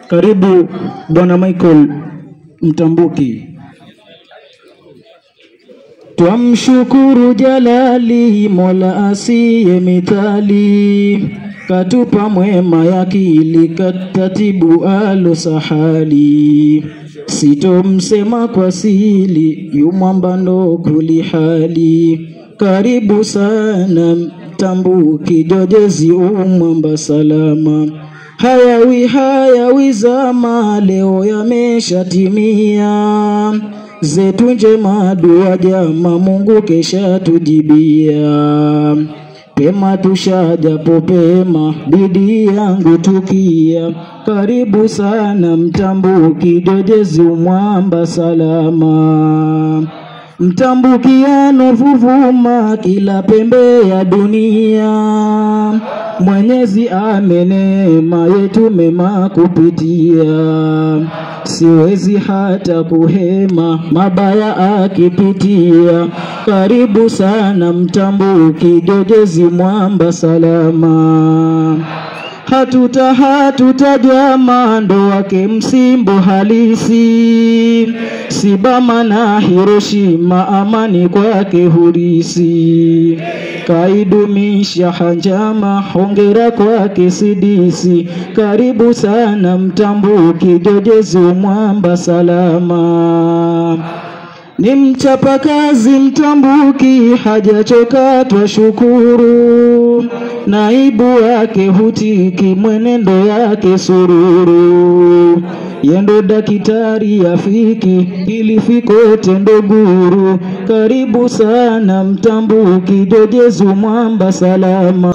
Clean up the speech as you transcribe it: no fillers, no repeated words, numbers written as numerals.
Karibu Bwana Michael Mtambuki. Twamshukuru Jalali, Mola asiye mithali, katupa mwema yakili, katatibu alo sahali. Sitomsema kwa sili, yumwamba ndo kuli hali. Karibu sana Mtambuki, jojezi umwamba salama. Hayawi zama, leo yameshatimia. Zetu njema dua jama, Mungu kesha tujibia. Pema tushaja popema, bidii yangu tukia. Karibu sana Mtambuki, jojezi umwamba salama. Mtambuki anovuvuma kila pembe ya dunia. Mwenyezi amenema yetu mema kupitia. Siwezi hata kuhema mabaya akipitia. Karibu sana Mtambuki, jojezi mwamba salama. Hatutajama ndo wake msimbo halisi. Sibama na Hiroshima, amani kwake hurisi. Kaidumisha hanjama, hongera kwake sidisi. Karibu sana Mtambuki, jojezi mwamba salama. Ni mchapa kazi Mtambuki, hajachoka twashukuru. Naibu wake hutiki, mwenendo yake sururu. Yendo dakitari afiki, ilifiko tendo guru. Karibu sana Mtambuki, jojezi mwamba salama.